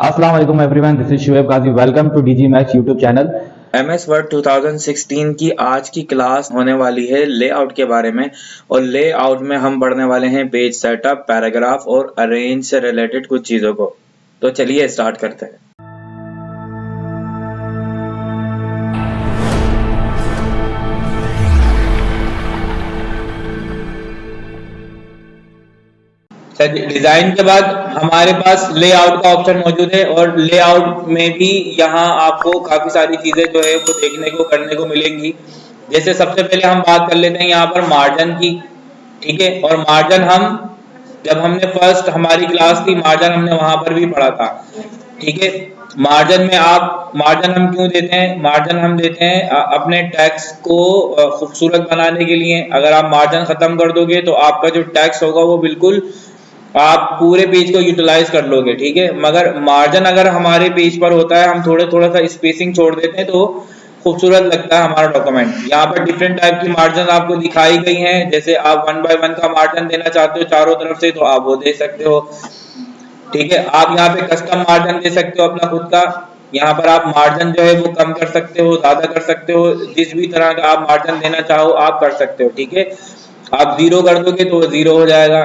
अस्सलाम वालेकुम everyone, this is Shoaib Ghazi. Welcome to DG Max YouTube channel. MS Word 2016 की आज की क्लास होने वाली है लेआउट के बारे में। और लेआउट में हम पढ़ने वाले हैं पेज सेटअप, पैराग्राफ और अरेंज से रिलेटेड कुछ चीज़ों को। तो चलिए स्टार्ट करते हैं। डिजाइन के बाद हमारे पास लेआउट का ऑप्शन मौजूद है और लेआउट में भी यहाँ आपको काफी सारी चीजें जो है वो देखने को करने को मिलेंगी। जैसे सबसे पहले हम बात कर लेते हैं यहाँ पर मार्जिन की, ठीक है। और मार्जिन हम जब हमने फर्स्ट हमारी क्लास थी मार्जिन हमने वहां पर भी पढ़ा था, ठीक है। मार्जिन में आप मार्जिन हम क्यों देते हैं? मार्जिन हम देते हैं अपने टेक्स्ट को खूबसूरत बनाने के लिए। अगर आप मार्जिन खत्म कर दोगे तो आपका जो टेक्स्ट होगा वो बिल्कुल आप पूरे पेज को यूटिलाइज कर लोगे, ठीक है। मगर मार्जिन अगर हमारे पेज पर होता है, हम थोड़ा सा स्पेसिंग छोड़ देते हैं तो खूबसूरत लगता है हमारा डॉक्यूमेंट। यहाँ पर डिफरेंट टाइप की मार्जिन आपको दिखाई गई हैं। जैसे आप 1 बाय 1 का मार्जिन देना चाहते हो चारों तरफ से तो आप वो दे सकते हो, ठीक है। आप यहाँ पे कस्टम मार्जिन दे सकते हो अपना खुद का। यहाँ पर आप मार्जिन जो है वो कम कर सकते हो, ज्यादा कर सकते हो, जिस भी तरह का आप मार्जिन देना चाहो आप कर सकते हो, ठीक है। आप 0 कर दोगे तो वो 0 हो जाएगा।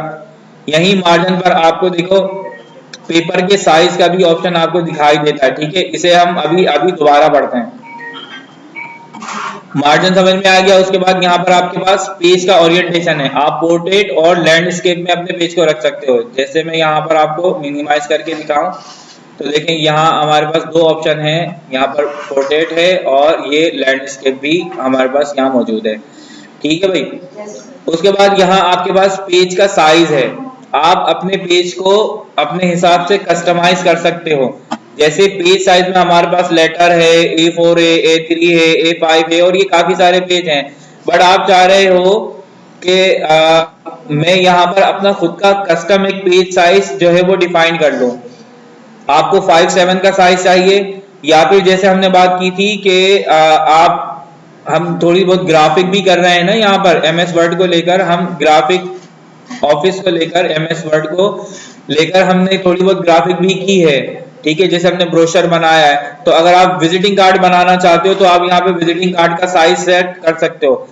यही मार्जिन पर आपको देखो पेपर के साइज का भी ऑप्शन आपको दिखाई देता है, ठीक है। इसे हम अभी दोबारा पढ़ते हैं। मार्जिन समझ में आ गया। उसके बाद यहाँ पर आपके पास पेज का ओरिएंटेशन है। आप पोर्ट्रेट और लैंडस्केप में अपने पेज को रख सकते हो। जैसे मैं यहाँ पर आपको मिनिमाइज करके दिखाऊं तो देखें यहाँ हमारे पास दो ऑप्शन है। यहाँ पर पोर्ट्रेट है और ये लैंडस्केप भी हमारे पास यहाँ मौजूद है, ठीक है भाई। उसके बाद यहाँ आपके पास पेज का साइज है। आप अपने पेज को अपने हिसाब से कस्टमाइज कर सकते हो। जैसे पेज साइज में हमारे पास लेटर है, A4 है, A3 है, A5 है और ये काफी सारे पेज हैं। बट आप चाह रहे हो कि मैं यहाँ पर अपना खुद का कस्टम एक पेज साइज जो है वो डिफाइन कर लूं। आपको 5/7 का साइज चाहिए, या फिर जैसे हमने बात की थी कि आप हम थोड़ी बहुत ग्राफिक भी कर रहे हैं ना, यहाँ पर MS वर्ड को लेकर हम ग्राफिक ऑफिस को लेकर MS वर्ड को लेकर हमने थोड़ी बहुत ग्राफिक भी की है, ठीक है। जैसे हमने ब्रोशर बनाया है तो अगर आप विजिटिंग कार्ड बनाना चाहते हो तो आप यहाँ पे विजिटिंग कार्ड का साइज सेट कर सकते हो।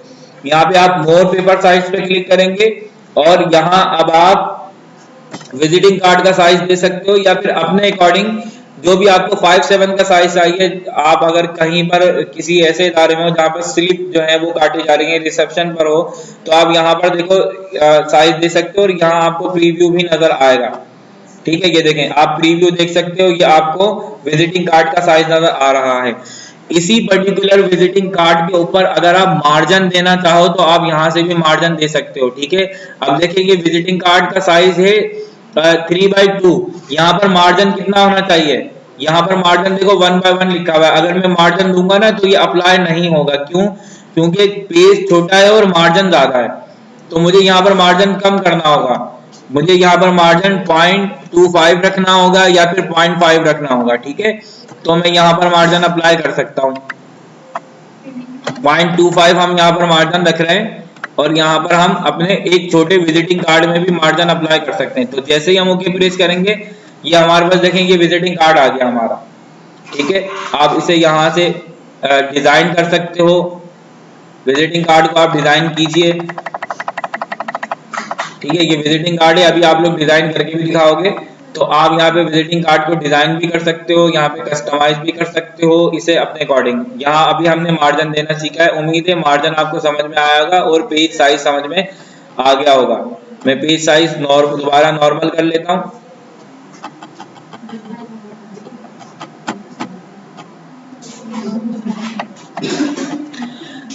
यहाँ पे आप मोर पेपर साइज पे क्लिक करेंगे और यहाँ अब आप विजिटिंग कार्ड का साइज दे सकते हो या फिर अपने अकॉर्डिंग जो भी आपको 5/7 का साइज चाहिए। आप अगर कहीं पर किसी ऐसे इदारे में हो जहाँ पर स्लिप जो है वो काटी जा रही है, रिसेप्शन पर हो, तो आप यहाँ पर देखो साइज दे सकते हो और यहाँ आपको प्रीव्यू भी नजर आएगा, ठीक है। ये देखें आप प्रीव्यू देख सकते हो, ये आपको विजिटिंग कार्ड का साइज नजर आ रहा है। इसी पर्टिकुलर विजिटिंग कार्ड के ऊपर अगर आप मार्जिन देना चाहो तो आप यहाँ से भी मार्जिन दे सकते हो, ठीक है। अब देखिए ये विजिटिंग कार्ड का साइज है 3/2। यहाँ पर मार्जिन कितना होना चाहिए? यहाँ पर मार्जिन देखो 1/1 लिखा हुआ है। अगर मैं मार्जिन दूंगा ना तो ये अप्लाई नहीं होगा। क्यों? क्योंकि पेज छोटा है और मार्जिन ज्यादा है। तो मुझे यहाँ पर मार्जिन कम करना होगा। मुझे यहाँ पर मार्जिन 0.25 रखना होगा या फिर 0.5 रखना होगा, ठीक है। तो मैं यहाँ पर मार्जिन अप्लाई कर सकता हूँ। 0.25 हम यहाँ पर मार्जिन रख रहे हैं और यहाँ पर हम अपने एक छोटे विजिटिंग कार्ड में भी मार्जिन अप्लाई कर सकते हैं। तो जैसे ही हम ओके प्रेस करेंगे ये हमारे पास देखेंगे विजिटिंग कार्ड आ गया हमारा, ठीक है। आप इसे यहाँ से डिजाइन कर सकते हो। विजिटिंग कार्ड को आप डिजाइन कीजिए, ठीक है। ये विजिटिंग कार्ड है, अभी आप लोग डिजाइन करके भी दिखाओगे तो आप यहाँ पे विजिटिंग कार्ड को डिजाइन भी कर सकते हो, यहाँ पे कस्टमाइज भी कर सकते हो इसे अपने अकॉर्डिंग। यहाँ अभी हमने मार्जिन देना सीखा है। उम्मीद है मार्जिन आपको समझ में आया होगा और पेज साइज समझ में आ गया होगा। मैं पेज साइज दोबारा नॉर्मल कर लेता हूँ।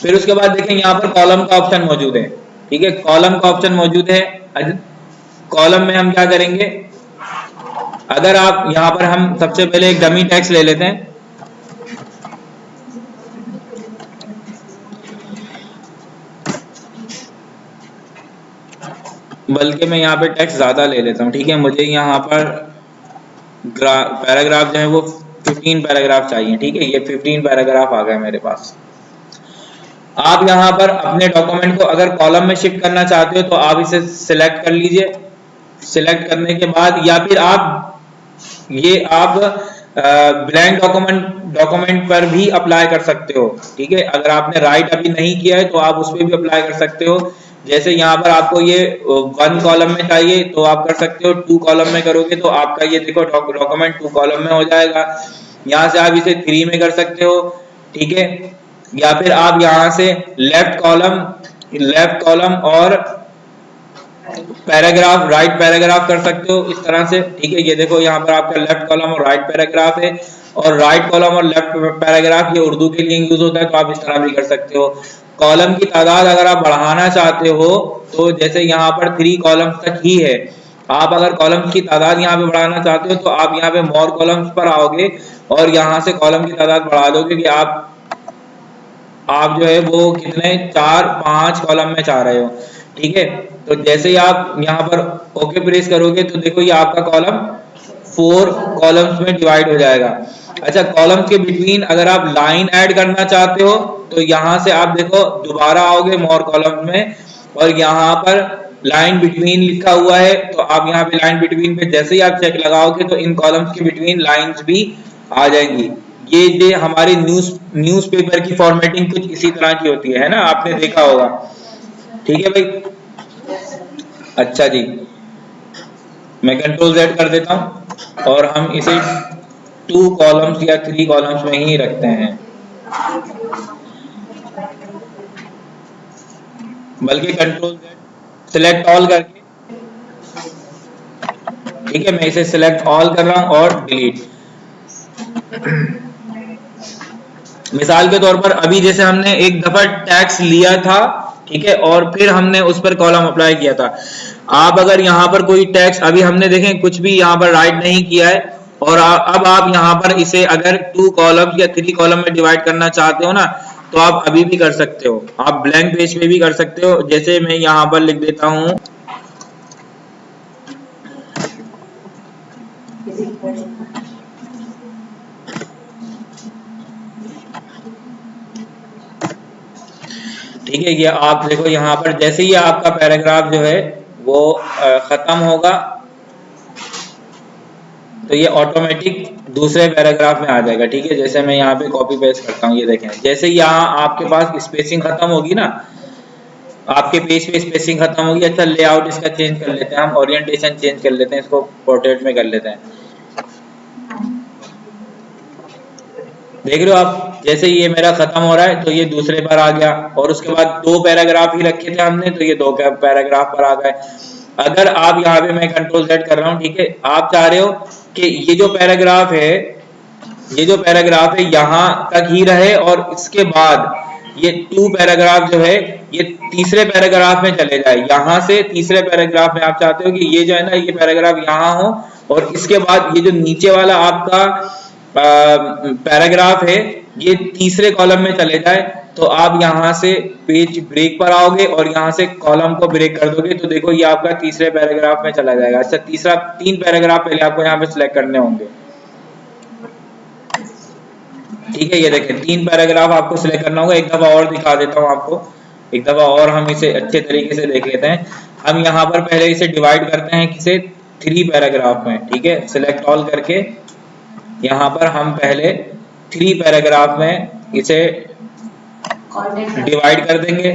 फिर उसके बाद देखें यहाँ पर कॉलम का ऑप्शन मौजूद है, ठीक है। कॉलम का ऑप्शन मौजूद है। कॉलम में हम क्या करेंगे, अगर आप यहाँ पर हम सबसे पहले एक डमी टेक्स्ट ले लेते हैं। बल्कि मैं यहाँ पे टेक्स्ट ज्यादा ले लेता हूँ, ठीक है। मुझे यहाँ पर पैराग्राफ जो है वो 15 पैराग्राफ चाहिए, ठीक है। ये 15 पैराग्राफ आ गए मेरे पास। आप यहाँ पर अपने डॉक्यूमेंट को अगर कॉलम में शिफ्ट करना चाहते हो तो आप इसे सिलेक्ट कर लीजिए। सिलेक्ट करने के बाद या फिर आप ये आप ब्लैंक डॉक्यूमेंट पर भी अप्लाई कर सकते हो, ठीक है। अगर आपने राइट अभी नहीं किया है तो आप उस पर भी अप्लाई कर सकते हो। जैसे यहाँ पर आपको ये 1 कॉलम में चाहिए तो आप कर सकते हो, 2 कॉलम में करोगे तो आपका ये देखो डॉक्यूमेंट 2 कॉलम में हो जाएगा। यहाँ से आप इसे 3 में कर सकते हो, ठीक है। या फिर आप यहाँ से लेफ्ट कॉलम और पैराग्राफ, राइट पैराग्राफ कर सकते हो इस तरह से, ठीक है। ये देखो यहाँ पर आपका लेफ्ट कॉलम और राइट पैराग्राफ है, और राइट कॉलम और लेफ्ट पैराग्राफ ये उर्दू के लिए यूज होता है, तो आप इस तरह भी कर सकते हो। कॉलम की तादाद अगर आप बढ़ाना चाहते हो तो जैसे यहाँ पर 3 कॉलम्स तक ही है, आप अगर कॉलम्स की तादाद यहाँ पे बढ़ाना चाहते हो तो आप यहाँ पे मोर कॉलम्स पर आओगे और यहाँ से कॉलम की तादाद बढ़ा दोगे कि आप जो है वो कितने 4-5 कॉलम में चाह रहे हो, ठीक है। तो जैसे ही आप यहाँ पर ओके प्रेस करोगे तो देखो ये आपका कॉलम 4 कॉलम्स में डिवाइड हो जाएगा। अच्छा, कॉलम्स के बिटवीन अगर आप लाइन ऐड करना चाहते हो तो यहाँ से आप देखो दोबारा आओगे मोर कॉलम्स में, और यहाँ पर लाइन बिटवीन लिखा हुआ है, तो आप यहाँ पे लाइन बिटवीन पे जैसे ही आप चेक लगाओगे तो इन कॉलम्स के बिटवीन लाइंस भी आ जाएंगी। ये हमारी न्यूज़पेपर की फॉर्मेटिंग कुछ इसी तरह की होती है ना, आपने देखा होगा, ठीक है भाई। अच्छा जी, मैं कंट्रोल Z कर देता हूं और हम इसे 2 कॉलम्स या 3 कॉलम्स में ही रखते हैं, बल्कि कंट्रोल Z सिलेक्ट ऑल करके, ठीक है। मैं इसे सिलेक्ट ऑल कर रहा हूं और डिलीट। मिसाल के तौर पर अभी जैसे हमने एक दफा टैक्स लिया था, ठीक है, और फिर हमने उस पर कॉलम अप्लाई किया था। आप अगर यहाँ पर कोई टैक्स अभी हमने देखें कुछ भी यहाँ पर राइट नहीं किया है, और अब आप यहाँ पर इसे अगर 2 कॉलम या 3 कॉलम में डिवाइड करना चाहते हो ना, तो आप अभी भी कर सकते हो, आप ब्लैंक पेज पे भी कर सकते हो। जैसे मैं यहाँ पर लिख देता हूँ ठीक है। ये आप देखो यहाँ पर जैसे ही आपका पैराग्राफ जो है वो खत्म होगा तो ये ऑटोमेटिक दूसरे पैराग्राफ में आ जाएगा, ठीक है। जैसे मैं यहाँ पे कॉपी पेस्ट करता हूँ, ये देखें, जैसे यहाँ आपके पास स्पेसिंग खत्म होगी ना, आपके पेज पे स्पेसिंग खत्म होगी। अच्छा, लेआउट इसका चेंज कर लेते हैं हम, ओरिएंटेशन चेंज कर लेते हैं, इसको पोर्ट्रेट में कर लेते हैं। देख रहे हो आप, जैसे ये मेरा खत्म हो रहा है तो ये दूसरे पर आ गया, और उसके बाद 2 पैराग्राफ ही रखे थे हमने तो ये 2 पैराग्राफ पर आ गए। अगर आप यहाँ पे, मैं कंट्रोल Z कर रहा हूँ, ठीक है, आप चाह रहे हो कि ये जो पैराग्राफ है यहाँ तक ही रहे और इसके बाद ये 2 पैराग्राफ जो है ये तीसरे पैराग्राफ में चले जाए, यहाँ से तीसरे पैराग्राफ में आप चाहते हो कि ये जो है ना ये पैराग्राफ यहाँ हो, और इसके बाद ये जो नीचे वाला आपका पैराग्राफ है ये तीसरे कॉलम में चले जाए, तो आप यहाँ से पेज ब्रेक पर आओगे और यहाँ से कॉलम को ब्रेक कर दोगे, तो देखो ये आपका तीसरे पैराग्राफ में चला जाएगा। अच्छा, 3 पैराग्राफ पहले आपको यहाँ पे सिलेक्ट करने होंगे, ठीक है। ये देखें 3 पैराग्राफ आपको सिलेक्ट करना होगा। एक दफा और दिखा देता हूँ आपको, एक दफा और हम इसे अच्छे तरीके से देख लेते हैं। हम यहाँ पर पहले इसे डिवाइड करते हैं किसे 3 पैराग्राफ में, ठीक है। सिलेक्ट ऑल करके यहाँ पर हम पहले 3 पैराग्राफ में इसे डिवाइड कर देंगे।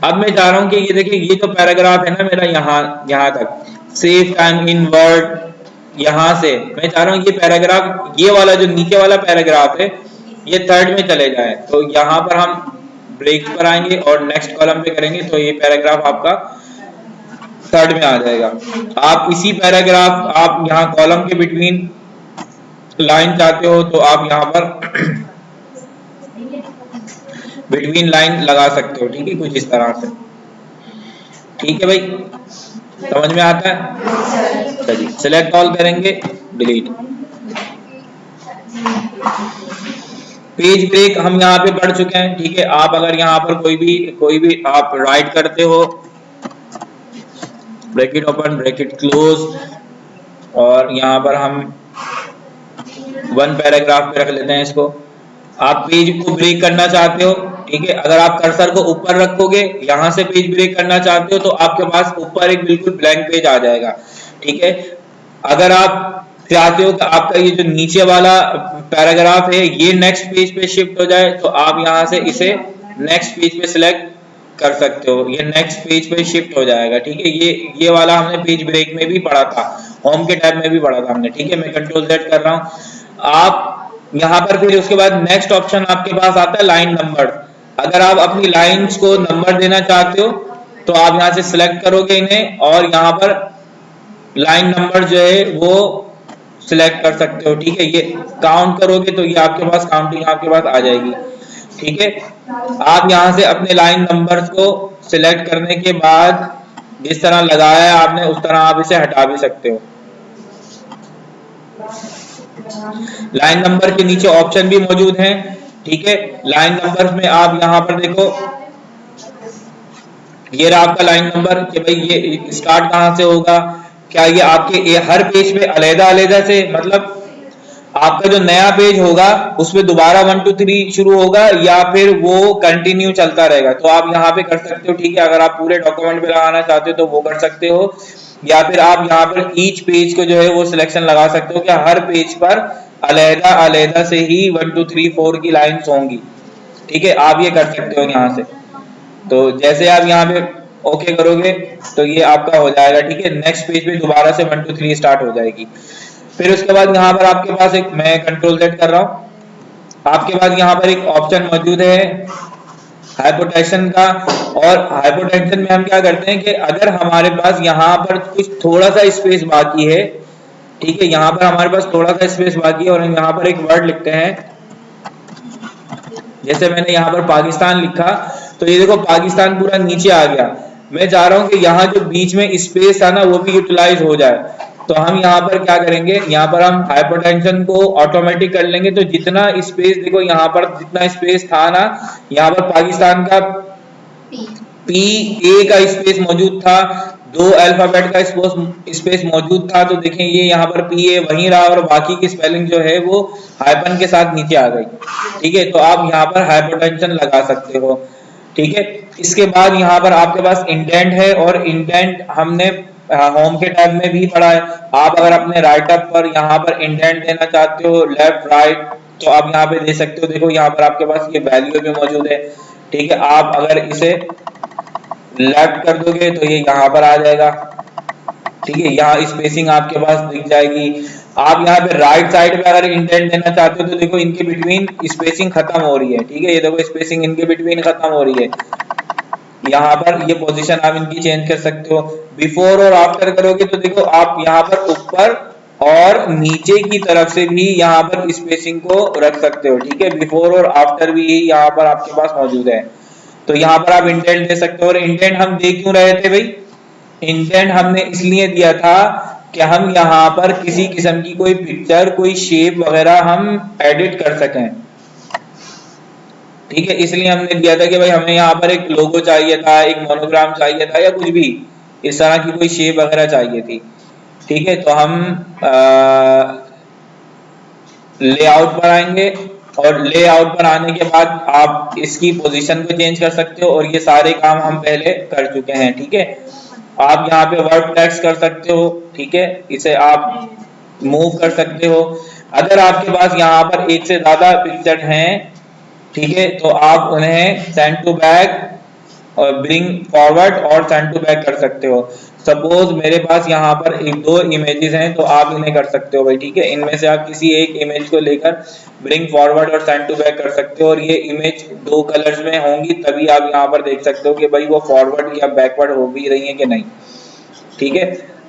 अब मैं चाह रहा हूँ कि ये देखिए ये जो पैराग्राफ है ना मेरा यहाँ तक, सेव टाइम इन वर्ड, यहाँ से मैं चाह रहा हूँ ये पैराग्राफ, ये वाला जो नीचे वाला पैराग्राफ है ये 3rd में चले जाए, तो यहाँ पर हम ब्रेक पर आएंगे और नेक्स्ट कॉलम पे करेंगे तो ये पैराग्राफ आपका 3rd में आ जाएगा। आप इसी पैराग्राफ, आप यहाँ कॉलम के बिटवीन लाइन चाहते हो तो आप यहाँ पर बिटवीन लाइन लगा सकते हो, ठीक है, कुछ इस तरह से, ठीक है भाई, समझ में आता है। चलिए सिलेक्ट ऑल करेंगे, डिलीट। पेज ब्रेक हम यहाँ पे पढ़ चुके हैं, ठीक है। आप अगर यहाँ पर कोई भी आप राइट करते हो, ब्रैकेट ओपन ब्रैकेट क्लोज, और यहाँ पर हम 1 पैराग्राफ पे रख लेते हैं इसको। आप पेज को ब्रेक करना चाहते हो, ठीक है, अगर आप कर्सर को ऊपर रखोगे, यहाँ से पेज ब्रेक करना चाहते हो तो आपके पास ऊपर एक बिल्कुल ब्लैंक पेज आ जाएगा, ठीक है। अगर आप चाहते हो कि आपका ये जो नीचे वाला पैराग्राफ है ये नेक्स्ट पेज पे शिफ्ट हो जाए, तो आप यहाँ से इसे नेक्स्ट पेज पे सिलेक्ट कर सकते हो, ये नेक्स्ट पेज पे शिफ्ट हो जाएगा। ठीक है, ये वाला हमने पेज ब्रेक में भी पढ़ा था, होम के टैब में भी पढ़ा था हमने। ठीक है, मैं कंट्रोल Z कर रहा हूँ। आप यहाँ पर फिर उसके बाद नेक्स्ट ऑप्शन आपके पास आता है लाइन नंबर। अगर आप अपनी लाइंस को नंबर देना चाहते हो तो आप यहाँ से सिलेक्ट करोगे इन्हें, और यहाँ पर लाइन नंबर जो है वो सिलेक्ट कर सकते हो। ठीक है, ये काउंट करोगे तो ये आपके पास काउंटिंग आपके पास आ जाएगी। ठीक है, आप यहाँ से अपने लाइन नंबर्स को सिलेक्ट करने के बाद जिस तरह लगाया है आपने उस तरह आप इसे हटा भी सकते हो। लाइन नंबर के नीचे ऑप्शन भी मौजूद हैं। ठीक है, लाइन नंबर्स में आप यहाँ पर देखो, ये रहा आपका लाइन नंबर कि भाई ये स्टार्ट कहाँ से होगा, क्या ये आपके हर पेज पे अलग-अलग से, मतलब आपका जो नया पेज होगा उसमें दोबारा 1 2 3 शुरू होगा या फिर वो कंटिन्यू चलता रहेगा, तो आप यहाँ पे कर सकते हो। ठीक है, अगर आप पूरे डॉक्यूमेंट पे लगाना चाहते हो तो वो कर सकते हो, या फिर आप यहाँ पर ईच पेज को जो है वो सिलेक्शन लगा सकते हो कि हर पेज पर अलग-अलग से ही 1 2 3 4 की लाइन्स होंगी। ठीक है, आप ये कर सकते हो यहाँ से। तो जैसे आप यहाँ पे ओके करोगे तो ये आपका हो जाएगा। ठीक है, नेक्स्ट पेज पे दोबारा से 1 2 3 स्टार्ट हो जाएगी। फिर उसके बाद यहाँ पर आपके पास एक, मैं कंट्रोल Z कर रहा हूँ, आपके पास यहाँ पर एक ऑप्शन मौजूद है हाइपोटेंशन का। और हाइपोटेंशन में हम क्या करते हैं कि अगर हमारे पास यहाँ पर कुछ थोड़ा सा स्पेस बाकी है, ठीक है, यहाँ पर हमारे पास थोड़ा सा स्पेस बाकी है और हम यहाँ पर एक वर्ड लिखते हैं, जैसे मैंने यहाँ पर पाकिस्तान लिखा, तो ये देखो पाकिस्तान पूरा नीचे आ गया। मैं चाह रहा हूँ कि यहाँ जो बीच में स्पेस था ना वो भी यूटिलाइज हो जाए, तो हम यहाँ पर क्या करेंगे, यहाँ पर हम हाइपोटेंशन को ऑटोमेटिक कर लेंगे। तो जितना स्पेस देखो यहाँ पर जितना स्पेस था ना, यहाँ पर पाकिस्तान का PA का स्पेस मौजूद था, 2 अल्फाबेट का स्पेस मौजूद था, तो देखें ये यहाँ पर PA वहीं रहा और बाकी की स्पेलिंग जो है वो हाइपन के साथ नीचे आ गई। ठीक है, तो आप यहाँ पर हाइपोटेंशन लगा सकते हो। ठीक है, इसके बाद यहाँ पर आपके पास इंडेंट है, और इंडेंट हमने होम के टैब में भी पढ़ा है। आप अगर अपने राइटअप पर यहाँ पर इंडेंट देना चाहते हो लेफ्ट राइट, तो आप यहाँ पे दे सकते हो। देखो यहाँ पर आपके पास ये वैल्यू भी मौजूद है। ठीक है, आप अगर इसे लेफ्ट कर दोगे तो ये यहाँ पर आ जाएगा। ठीक है, यहाँ स्पेसिंग आपके पास दिख जाएगी। आप यहाँ पे राइट साइड पे अगर इंडेंट देना चाहते हो तो देखो इनके बिटवीन स्पेसिंग खत्म हो रही है। ठीक है, ये देखो स्पेसिंग इनके बिटवीन खत्म हो रही है। यहाँ पर ये पोजीशन आप इनकी चेंज कर सकते हो। बिफोर और आफ्टर करोगे तो देखो आप यहाँ पर ऊपर और नीचे की तरफ से भी यहाँ पर स्पेसिंग को रख सकते हो। ठीक है, बिफोर और आफ्टर भी यहाँ पर आपके पास मौजूद है। तो यहाँ पर आप इंडेंट दे सकते हो। और इंडेंट हम दे क्यों रहे थे भाई, इंडेंट हमने इसलिए दिया था कि हम यहाँ पर किसी किस्म की कोई पिक्चर कोई शेप वगैरह हम एडिट कर सकें। ठीक है, इसलिए हमने दिया था कि भाई हमें यहाँ पर एक लोगो चाहिए था, एक मोनोग्राम चाहिए था, या कुछ भी इस तरह की कोई शेप वगैरह चाहिए थी। ठीक है, तो हम लेआउट पर आएंगे, और लेआउट पर आने के बाद आप इसकी पोजीशन को चेंज कर सकते हो, और ये सारे काम हम पहले कर चुके हैं। ठीक है, आप यहाँ पे वर्ड टेक्स्ट कर सकते हो। ठीक है, इसे आप मूव कर सकते हो। अगर आपके पास यहाँ पर एक से ज्यादा पिक्चर हैं, ठीक है, तो आप उन्हें सेंड टू बैक और ब्रिंग फॉरवर्ड और सेंड टू बैक कर सकते हो। सपोज मेरे पास यहाँ पर एक दो इमेजेस हैं, तो आप इन्हें कर सकते हो भाई। ठीक है, इनमें से आप किसी एक इमेज को लेकर ब्रिंग फॉरवर्ड और सेंड टू बैक कर सकते हो, और ये इमेज 2 कलर्स में होंगी तभी आप यहाँ पर देख सकते हो कि भाई वो फॉरवर्ड या बैकवर्ड हो भी रही है कि नहीं। ठीक है,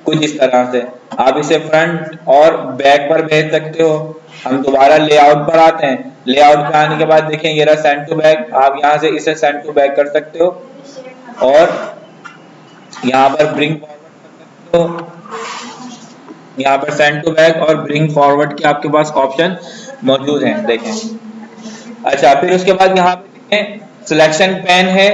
कुछ इस तरह से आप इसे फ्रंट और बैक पर भेज सकते हो। हम दोबारा लेआउट पर आते हैं। लेआउट पे आने के बाद देखें ये रहा सेंड टू बैक, आप यहाँ से इसे सेंड टू बैक कर सकते हो, और यहाँ पर ब्रिंग फॉरवर्ड कर सकते हो। यहाँ पर सेंड टू बैक और ब्रिंग फॉरवर्ड के आपके पास ऑप्शन मौजूद हैं, देखें। अच्छा, फिर उसके बाद यहाँ पे सिलेक्शन पेन है।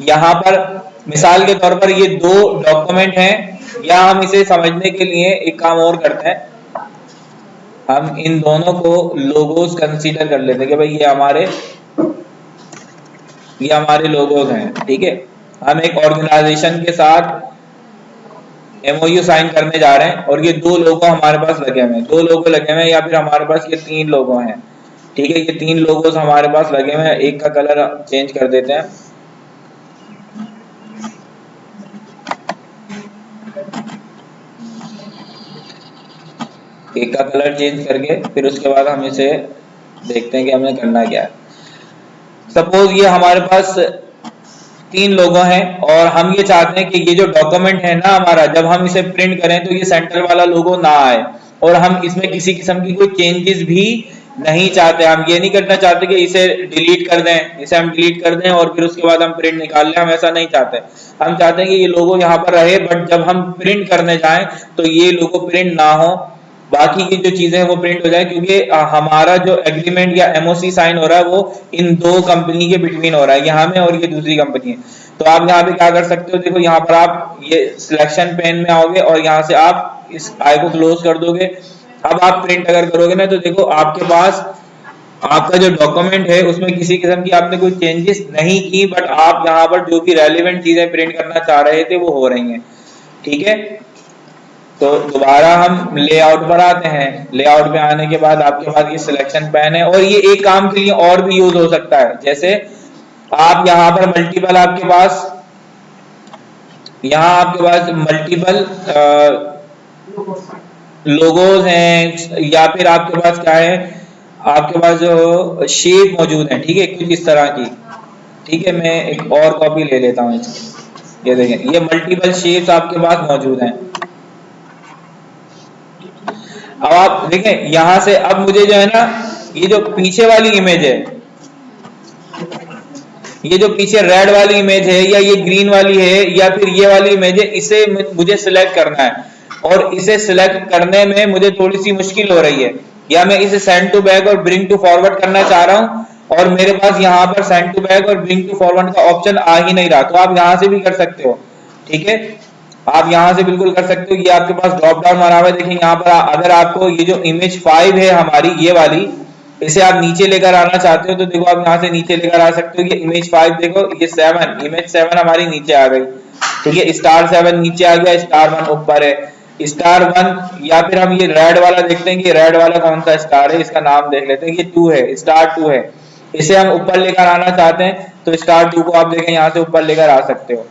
यहाँ पर मिसाल के तौर पर ये 2 डॉक्यूमेंट हैं, या हम इसे समझने के लिए एक काम और करते हैं, हम इन दोनों को लोगोस कंसीडर कर लेते हैं कि भाई ये हमारे लोगोस हैं। ठीक है, हम एक ऑर्गेनाइजेशन के साथ MOU साइन करने जा रहे हैं और ये 2 लोगो हमारे पास लगे हुए हैं, 2 लोगो लगे हुए हैं, या फिर हमारे पास ये 3 लोगो हैं। ठीक है, ये 3 लोगोस हमारे पास लगे हुए हैं। एक का कलर चेंज कर देते हैं। एक का कलर चेंज करके फिर उसके बाद हम इसे देखते हैं कि हमें करना क्या है। सपोज ये हमारे पास 3 लोगो हैं और हम ये चाहते हैं कि ये जो डॉक्यूमेंट है ना हमारा, जब हम इसे प्रिंट करें तो ये सेंटर वाला लोगो ना आए, और हम इसमें किसी किस्म की कोई चेंजेस भी नहीं चाहते। हम ये नहीं करना चाहते कि इसे डिलीट कर दें, इसे हम डिलीट कर दें और फिर उसके बाद हम प्रिंट निकाल लें, हम ऐसा नहीं चाहते। हम चाहते हैं कि ये लोगो यहाँ पर रहे, बट जब हम प्रिंट करने जाएं तो ये लोगो प्रिंट ना हो, बाकी की जो चीजें हैं वो प्रिंट हो जाए, क्योंकि हमारा जो एग्रीमेंट या MOC साइन हो रहा है वो इन 2 कंपनी के बिटवीन हो रहा है, यहाँ में और ये दूसरी कंपनी है। तो आप यहाँ पे क्या कर सकते हो, देखो यहाँ पर आप ये सिलेक्शन पेन में आओगे और यहाँ से आप इस आई को क्लोज कर दोगे। अब आप प्रिंट अगर करोगे ना तो देखो आपके पास आपका जो डॉक्यूमेंट है उसमें किसी किस्म की आपने कोई चेंजेस नहीं की, बट आप यहाँ पर जो भी रेलेवेंट चीजें प्रिंट करना चाह रहे थे वो हो रही हैं। ठीक है, तो दोबारा हम लेआउट पर आते हैं। लेआउट पे आने के बाद आपके पास ये सिलेक्शन पैन है और ये एक काम के लिए और भी यूज हो सकता है। जैसे आप यहाँ पर मल्टीपल आपके पास मल्टीपल लोगोज हैं, या फिर आपके पास क्या है, आपके पास जो शेप मौजूद है, ठीक है, कुछ इस तरह की। ठीक है, मैं एक और कॉपी ले लेता हूँ इसकी। ये देखें, ये मल्टीपल शेप्स आपके पास मौजूद हैं। अब आप देखें यहां से, अब मुझे जो है ना, ये जो पीछे वाली इमेज है, ये जो पीछे रेड वाली इमेज है या ये ग्रीन वाली है या फिर ये वाली इमेज है, इसे मुझे सिलेक्ट करना है, और इसे सिलेक्ट करने में मुझे थोड़ी सी मुश्किल हो रही है, या मैं इसे सेंड टू बैक और ब्रिंग टू फॉरवर्ड करना चाह रहा हूं और मेरे पास यहाँ पर सेंड टू बैक और ब्रिंग टू फॉरवर्ड का ऑप्शन आ ही नहीं रहा। तो आप यहां से भी कर सकते हो। ठीक है, आप यहां से बिल्कुल कर सकते हो। ये आपके पास ड्रॉप डाउन बना हुआ है, देखिए यहाँ पर अगर आपको ये जो इमेज 5 है हमारी, ये वाली, इसे आप नीचे लेकर आना चाहते हो तो देखो आप यहाँ से नीचे लेकर आ सकते हो। ये इमेज 5 देखो, ये 7, इमेज 7 हमारी नीचे आ गई। ठीक है, स्टार 7 नीचे आ गया, स्टार 1 ऊपर है, स्टार 1, या फिर हम ये रेड वाला देखते हैं कि रेड वाला कौन सा स्टार है, इसका नाम देख लेते हैं, ये 2 है, स्टार 2 है, इसे हम ऊपर लेकर आना चाहते हैं तो स्टार 2 को आप देखें यहाँ से ऊपर लेकर आ सकते हो।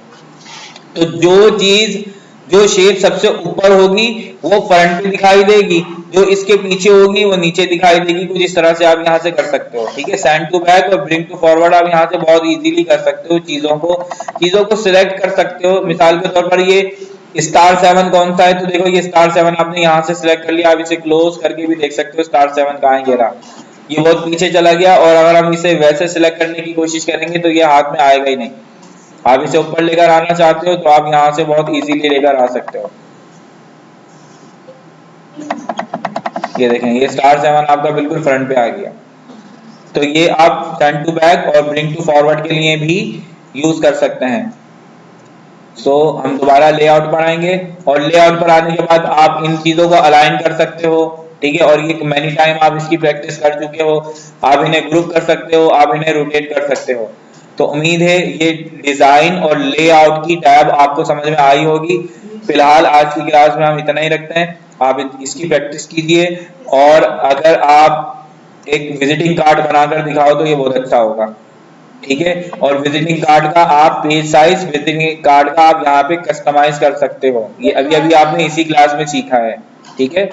तो जो शेप सबसे ऊपर होगी वो फ्रंट पे दिखाई देगी, जो इसके पीछे होगी वो नीचे दिखाई देगी। कुछ इस तरह से आप यहाँ से कर सकते हो। ठीक है, सेंड टू बैक और ब्रिंग टू फॉरवर्ड आप यहाँ से बहुत इजीली कर सकते हो। चीजों को सिलेक्ट कर सकते हो। मिसाल के तौर पर ये स्टार 7 कौन सा है, तो देखो ये स्टार 7 आपने यहाँ से सिलेक्ट कर लिया। आप इसे क्लोज करके भी देख सकते हो स्टार 7 कहाँ है, ये रहा, ये बहुत पीछे चला गया। और अगर हम इसे वैसे सिलेक्ट करने की कोशिश करेंगे तो ये हाथ में आएगा ही नहीं। आप इसे ऊपर लेकर आना चाहते हो तो आप यहां से बहुत इजीली लेकर आ सकते हो। ये देखें, ये स्टार 7 आपका बिल्कुल फ्रंट पे आ गया। तो ये आप सेंड टू बैक और ब्रिंग टू फॉरवर्ड के लिए भी यूज कर सकते हैं। सो हम दोबारा लेआउट पर आएंगे और लेआउट पर आने के बाद आप इन चीजों को अलाइन कर सकते हो। ठीक है, और ये मैनी टाइम आप इसकी प्रैक्टिस कर चुके हो। आप इन्हें ग्रुप कर सकते हो, आप इन्हें रोटेट कर सकते हो। तो उम्मीद है ये डिजाइन और लेआउट की टैब आपको समझ में आई होगी। फिलहाल आज की क्लास में हम इतना ही रखते हैं। आप इसकी प्रैक्टिस कीजिए, और अगर आप एक विजिटिंग कार्ड बनाकर दिखाओ तो ये बहुत अच्छा होगा। ठीक है, और विजिटिंग कार्ड का आप पेज साइज, विजिटिंग कार्ड का आप यहाँ पे कस्टमाइज कर सकते हो। ये अभी अभी आपने इसी क्लास में सीखा है। ठीक है।